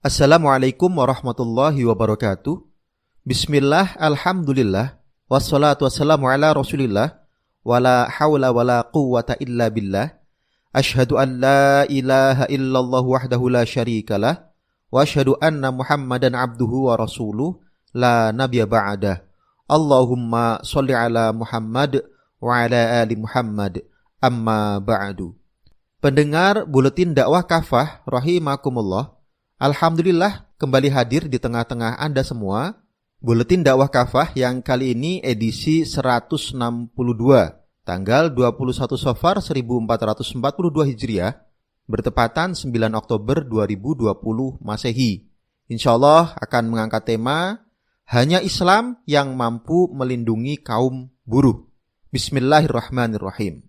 Assalamualaikum warahmatullahi wabarakatuh. Bismillah, alhamdulillah, wassalatu wassalamu ala rasulillah, wala hawla wala quwwata illa billah. Ashhadu an la ilaha illallah wahdahu la syarikalah, wa ashhadu anna muhammadan abduhu wa rasuluh, la nabiyya ba'dah. Allahumma sholli ala Muhammad wa ala ali Muhammad, amma ba'du. Pendengar Buletin Dakwah Kafah rahimakumullah, alhamdulillah kembali hadir di tengah-tengah Anda semua. Buletin Dakwah Kafah yang kali ini edisi 162, tanggal 21 Safar 1442 Hijriah, bertepatan 9 Oktober 2020 Masehi. Insyaallah akan mengangkat tema hanya Islam yang mampu melindungi kaum buruh. Bismillahirrahmanirrahim.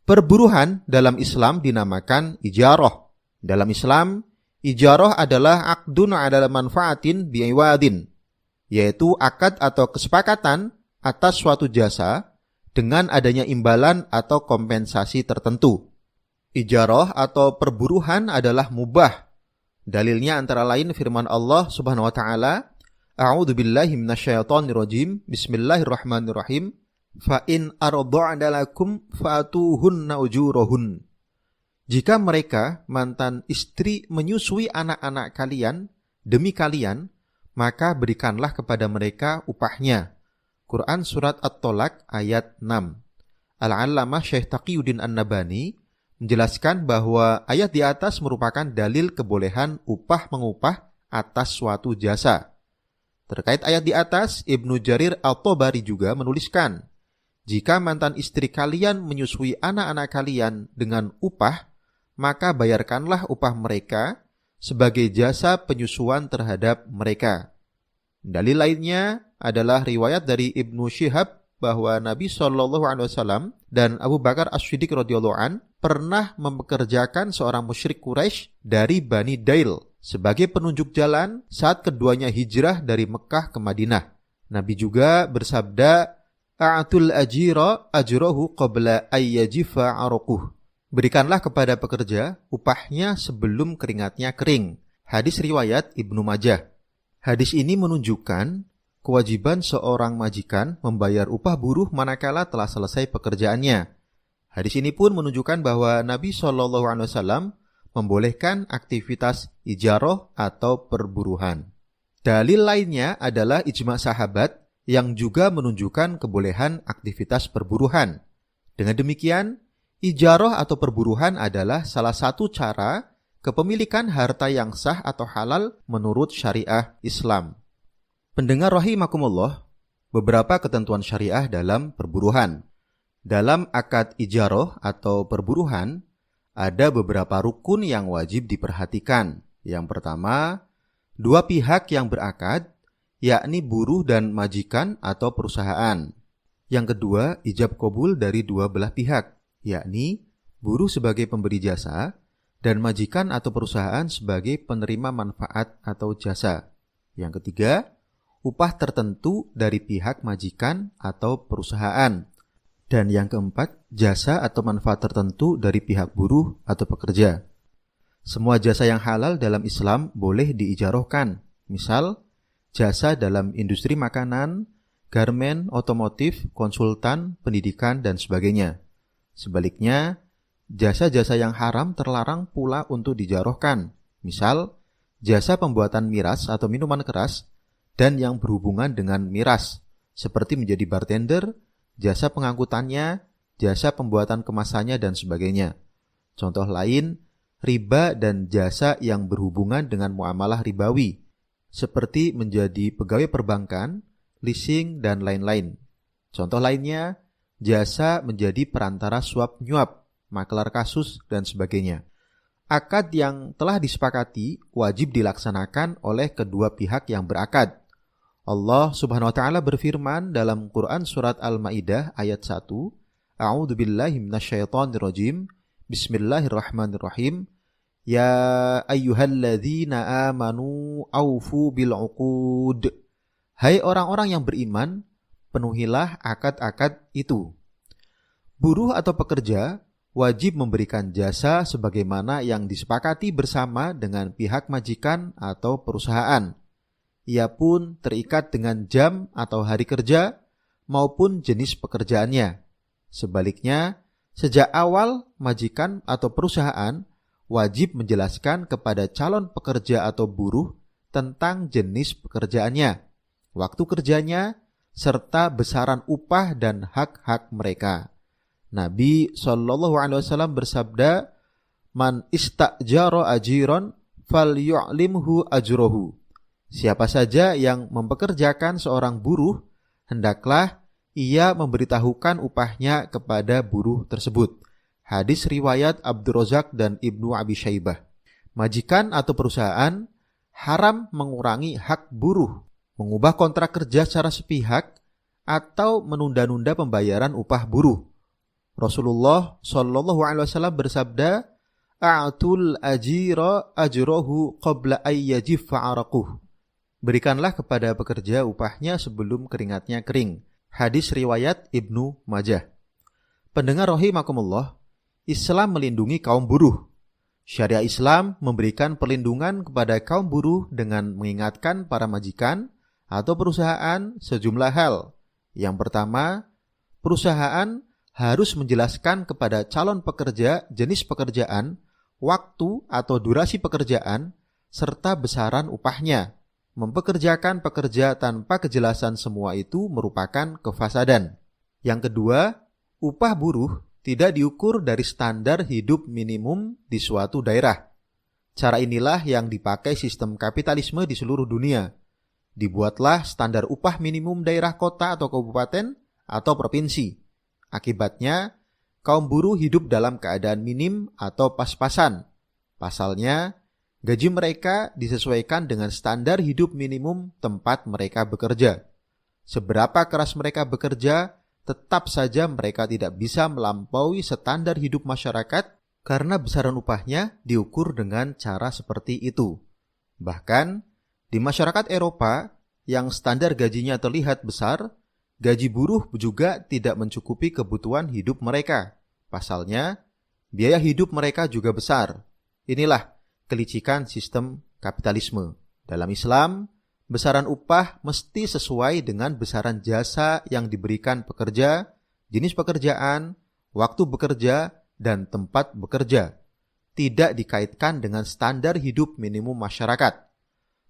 Perburuhan dalam Islam dinamakan ijarah. Dalam Islam, ijarah adalah aqdun ala manfaatin bi'iwadin, yaitu akad atau kesepakatan atas suatu jasa dengan adanya imbalan atau kompensasi tertentu. Ijarah atau perburuhan adalah mubah. Dalilnya antara lain firman Allah Subhanahu wa taala, A'udzu billahi minasyaitonir rajim. Bismillahirrahmanirrahim. Fa in arda'na lakum fa'atuhunna ujurahun. Jika mereka, mantan istri, menyusui anak-anak kalian demi kalian, maka berikanlah kepada mereka upahnya. Quran Surat At-Tolak ayat 6. Al-Allamah Syekh Taqiyuddin An-Nabhani menjelaskan bahwa ayat di atas merupakan dalil kebolehan upah mengupah atas suatu jasa. Terkait ayat di atas, Ibnu Jarir At-Tabari juga menuliskan, jika mantan istri kalian menyusui anak-anak kalian dengan upah, maka bayarkanlah upah mereka sebagai jasa penyusuan terhadap mereka. Dalil lainnya adalah riwayat dari Ibnu Syihab bahwa Nabi SAW dan Abu Bakar As-Siddiq radhiyallahu an pernah mempekerjakan seorang musyrik Quraisy dari Bani Dail sebagai penunjuk jalan saat keduanya hijrah dari Mekah ke Madinah. Nabi juga bersabda, A'atul ajira ajrahu qabla ayyajifa aruquh. Berikanlah kepada pekerja upahnya sebelum keringatnya kering. Hadis riwayat Ibnu Majah. Hadis ini menunjukkan kewajiban seorang majikan membayar upah buruh manakala telah selesai pekerjaannya. Hadis ini pun menunjukkan bahwa Nabi SAW membolehkan aktivitas ijarah atau perburuhan. Dalil lainnya adalah ijma' sahabat yang juga menunjukkan kebolehan aktivitas perburuhan. Dengan demikian, ijarah atau perburuhan adalah salah satu cara kepemilikan harta yang sah atau halal menurut syariah Islam. Pendengar rahimakumullah, beberapa ketentuan syariah dalam perburuhan. Dalam akad ijarah atau perburuhan, ada beberapa rukun yang wajib diperhatikan. Yang pertama, dua pihak yang berakad, yakni buruh dan majikan atau perusahaan. Yang kedua, ijab qabul dari dua belah pihak, yakni buruh sebagai pemberi jasa dan majikan atau perusahaan sebagai penerima manfaat atau jasa. Yang ketiga, upah tertentu dari pihak majikan atau perusahaan. Dan yang keempat, jasa atau manfaat tertentu dari pihak buruh atau pekerja. Semua jasa yang halal dalam Islam boleh diijarahkan. Misal, jasa dalam industri makanan, garmen, otomotif, konsultan, pendidikan, dan sebagainya. Sebaliknya, jasa-jasa yang haram terlarang pula untuk dijarahkan. Misal, jasa pembuatan miras atau minuman keras dan yang berhubungan dengan miras, seperti menjadi bartender, jasa pengangkutannya, jasa pembuatan kemasannya, dan sebagainya. Contoh lain, riba dan jasa yang berhubungan dengan muamalah ribawi, seperti menjadi pegawai perbankan, leasing, dan lain-lain. Contoh lainnya, jasa menjadi perantara suap-nyuap, maklar kasus, dan sebagainya. Akad yang telah disepakati wajib dilaksanakan oleh kedua pihak yang berakad. Allah Subhanahu wa taala berfirman dalam Quran Surat Al-Maidah ayat 1, A'udzu billahi minasyaitonir rajim. Bismillahirrahmanirrahim. Ya ayyuhalladzina amanu aufu bil uqud. Hai orang-orang yang beriman, penuhilah akad-akad itu. Buruh atau pekerja wajib memberikan jasa sebagaimana yang disepakati bersama dengan pihak majikan atau perusahaan. Ia pun terikat dengan jam atau hari kerja maupun jenis pekerjaannya. Sebaliknya, sejak awal majikan atau perusahaan wajib menjelaskan kepada calon pekerja atau buruh tentang jenis pekerjaannya, waktu kerjanya, serta besaran upah dan hak-hak mereka. Nabi SAW bersabda, "Man istajara ajiron falyu'limhu ajrohu." Siapa saja yang mempekerjakan seorang buruh, hendaklah ia memberitahukan upahnya kepada buruh tersebut. Hadis riwayat Abdurrazzaq dan Ibnu Abi Syaibah. Majikan atau perusahaan haram mengurangi hak buruh, mengubah kontrak kerja secara sepihak, atau menunda-nunda pembayaran upah buruh. Rasulullah SAW bersabda, "A'tul ajira ajrohu qabla ayyajiffa araquh." Berikanlah kepada pekerja upahnya sebelum keringatnya kering. Hadis riwayat Ibnu Majah. Pendengar rahimakumullah, Islam melindungi kaum buruh. Syariat Islam memberikan perlindungan kepada kaum buruh dengan mengingatkan para majikan atau perusahaan sejumlah hal. Yang pertama, perusahaan harus menjelaskan kepada calon pekerja jenis pekerjaan, waktu atau durasi pekerjaan, serta besaran upahnya. Mempekerjakan pekerja tanpa kejelasan semua itu merupakan kefasadan. Yang kedua, upah buruh tidak diukur dari standar hidup minimum di suatu daerah. Cara inilah yang dipakai sistem kapitalisme di seluruh dunia. Dibuatlah standar upah minimum daerah kota atau kabupaten atau provinsi. Akibatnya, kaum buruh hidup dalam keadaan minim atau pas-pasan. Pasalnya, gaji mereka disesuaikan dengan standar hidup minimum tempat mereka bekerja. Seberapa keras mereka bekerja, tetap saja mereka tidak bisa melampaui standar hidup masyarakat karena besaran upahnya diukur dengan cara seperti itu. Bahkan, di masyarakat Eropa yang standar gajinya terlihat besar, gaji buruh juga tidak mencukupi kebutuhan hidup mereka. Pasalnya, biaya hidup mereka juga besar. Inilah kelicikan sistem kapitalisme. Dalam Islam, besaran upah mesti sesuai dengan besaran jasa yang diberikan pekerja, jenis pekerjaan, waktu bekerja, dan tempat bekerja. Tidak dikaitkan dengan standar hidup minimum masyarakat.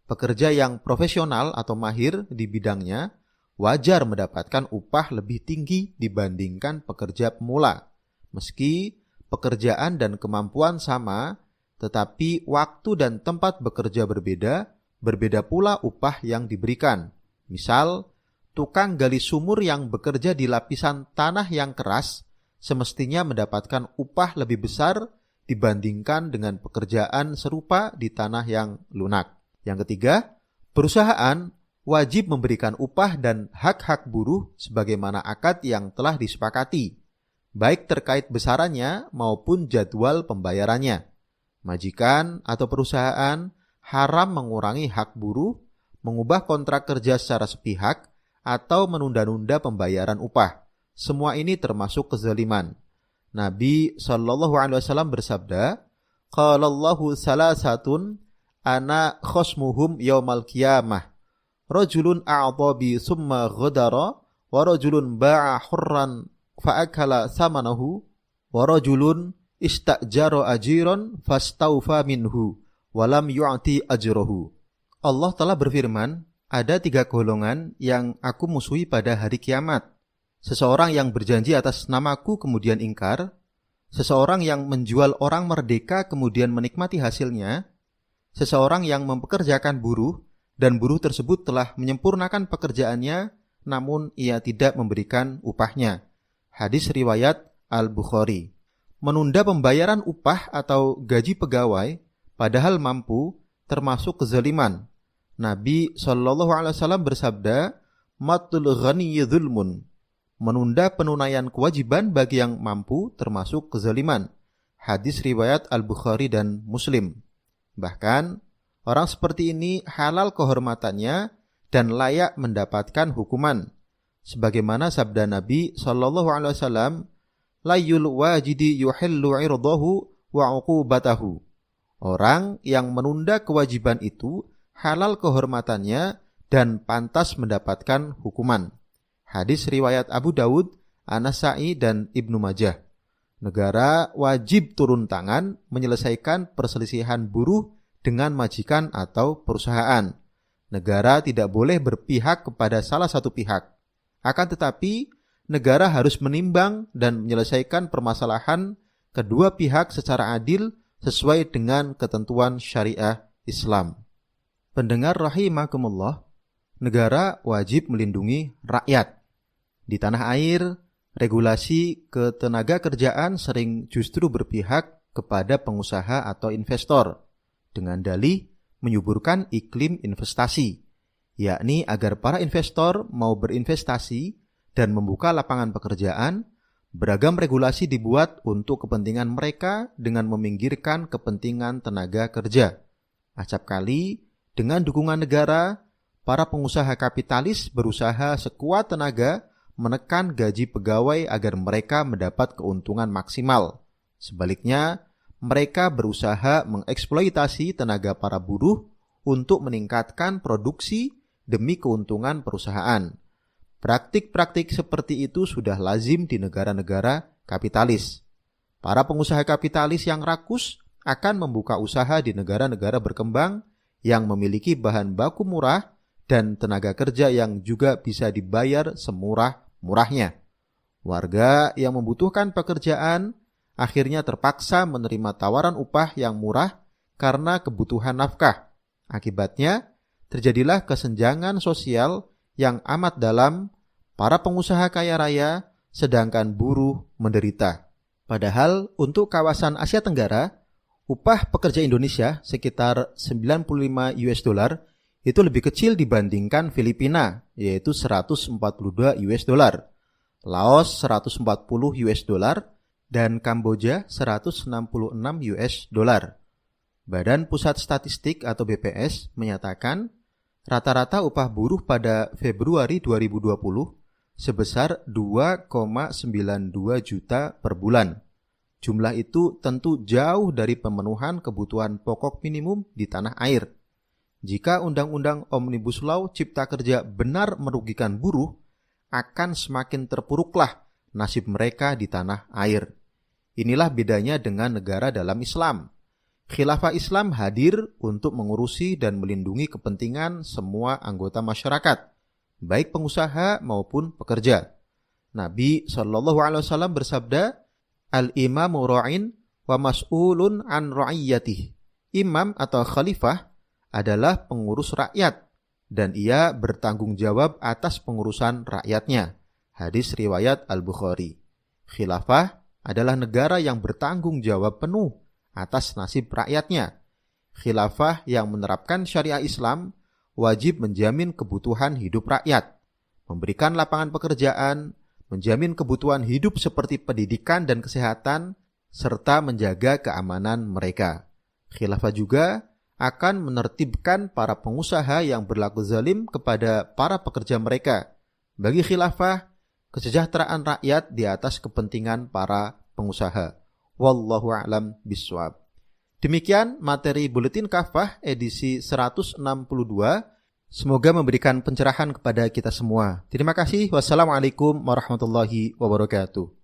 Pekerja yang profesional atau mahir di bidangnya wajar mendapatkan upah lebih tinggi dibandingkan pekerja pemula. Meski pekerjaan dan kemampuan sama, tetapi waktu dan tempat bekerja berbeda, berbeda pula upah yang diberikan. Misal, tukang gali sumur yang bekerja di lapisan tanah yang keras semestinya mendapatkan upah lebih besar dibandingkan dengan pekerjaan serupa di tanah yang lunak. Yang ketiga, perusahaan wajib memberikan upah dan hak-hak buruh sebagaimana akad yang telah disepakati, baik terkait besarannya maupun jadwal pembayarannya. Majikan atau perusahaan haram mengurangi hak buruh, mengubah kontrak kerja secara sepihak, atau menunda-nunda pembayaran upah. Semua ini termasuk kezaliman. Nabi SAW bersabda, "Qalallahu salasatun ana khosmuhum yaumal qiyamah. Rajulun a'ta bi summa ghadara, wa rajulun ba'a hurran fa'akala samanahu, wa rajulun istajara ajiran fastaufa minhu, wa lam yu'ti ajrahu." Allah telah berfirman, ada 3 golongan yang aku musuhi pada hari kiamat. Seseorang yang berjanji atas namaku kemudian ingkar, seseorang yang menjual orang merdeka kemudian menikmati hasilnya, seseorang yang mempekerjakan buruh dan buruh tersebut telah menyempurnakan pekerjaannya namun ia tidak memberikan upahnya. Hadis riwayat Al-Bukhari. Menunda pembayaran upah atau gaji pegawai padahal mampu termasuk kezaliman. Nabi SAW bersabda, "Matul ghaniyyi dzulmun." Menunda penunaian kewajiban bagi yang mampu termasuk kezaliman. Hadis riwayat Al-Bukhari dan Muslim. Bahkan, orang seperti ini halal kehormatannya dan layak mendapatkan hukuman. Sebagaimana sabda Nabi SAW, layul wajidi yuhillu irdahu wa uqubatahu. Orang yang menunda kewajiban itu halal kehormatannya dan pantas mendapatkan hukuman. Hadis riwayat Abu Dawud, An-Nasa'i dan Ibnu Majah. Negara wajib turun tangan menyelesaikan perselisihan buruh dengan majikan atau perusahaan. Negara tidak boleh berpihak kepada salah satu pihak. Akan tetapi, negara harus menimbang dan menyelesaikan permasalahan kedua pihak secara adil sesuai dengan ketentuan syariah Islam. Pendengar rahimakumullah, negara wajib melindungi rakyat. Di tanah air, regulasi ketenaga kerjaan sering justru berpihak kepada pengusaha atau investor dengan dalih menyuburkan iklim investasi, yakni agar para investor mau berinvestasi dan membuka lapangan pekerjaan. Beragam regulasi dibuat untuk kepentingan mereka dengan meminggirkan kepentingan tenaga kerja. Acap kali, dengan dukungan negara, para pengusaha kapitalis berusaha sekuat tenaga menekan gaji pegawai agar mereka mendapat keuntungan maksimal. Sebaliknya, mereka berusaha mengeksploitasi tenaga para buruh untuk meningkatkan produksi demi keuntungan perusahaan. Praktik-praktik seperti itu sudah lazim di negara-negara kapitalis. Para pengusaha kapitalis yang rakus akan membuka usaha di negara-negara berkembang yang memiliki bahan baku murah dan tenaga kerja yang juga bisa dibayar semurah-murahnya. Warga yang membutuhkan pekerjaan akhirnya terpaksa menerima tawaran upah yang murah karena kebutuhan nafkah. Akibatnya, terjadilah kesenjangan sosial yang amat dalam. Para pengusaha kaya raya, sedangkan buruh menderita. Padahal untuk kawasan Asia Tenggara, upah pekerja Indonesia sekitar 95 US dollar itu lebih kecil dibandingkan Filipina, yaitu 142 US dollar, Laos 140 US dollar, dan Kamboja 166 US dollar. Badan Pusat Statistik atau BPS menyatakan rata-rata upah buruh pada Februari 2020 sebesar 2,92 juta per bulan. Jumlah itu tentu jauh dari pemenuhan kebutuhan pokok minimum di tanah air. Jika Undang-Undang Omnibus Law Cipta Kerja benar merugikan buruh, akan semakin terpuruklah nasib mereka di tanah air. Inilah bedanya dengan negara dalam Islam. Khilafah Islam hadir untuk mengurusi dan melindungi kepentingan semua anggota masyarakat, baik pengusaha maupun pekerja. Nabi SAW bersabda, Al-imamu ra'in wa mas'ulun an ra'iyyatih. Imam atau khalifah adalah pengurus rakyat dan ia bertanggung jawab atas pengurusan rakyatnya. Hadis riwayat Al-Bukhari. Khilafah adalah negara yang bertanggung jawab penuh atas nasib rakyatnya. Khilafah yang menerapkan syariah Islam wajib menjamin kebutuhan hidup rakyat, memberikan lapangan pekerjaan, menjamin kebutuhan hidup seperti pendidikan dan kesehatan, serta menjaga keamanan mereka. Khilafah juga akan menertibkan para pengusaha yang berlaku zalim kepada para pekerja mereka. Bagi khilafah, kesejahteraan rakyat di atas kepentingan para pengusaha. Wallahu a'lam bishawab. Demikian materi Buletin Kafah edisi 162. Semoga memberikan pencerahan kepada kita semua. Terima kasih. Wassalamualaikum warahmatullahi wabarakatuh.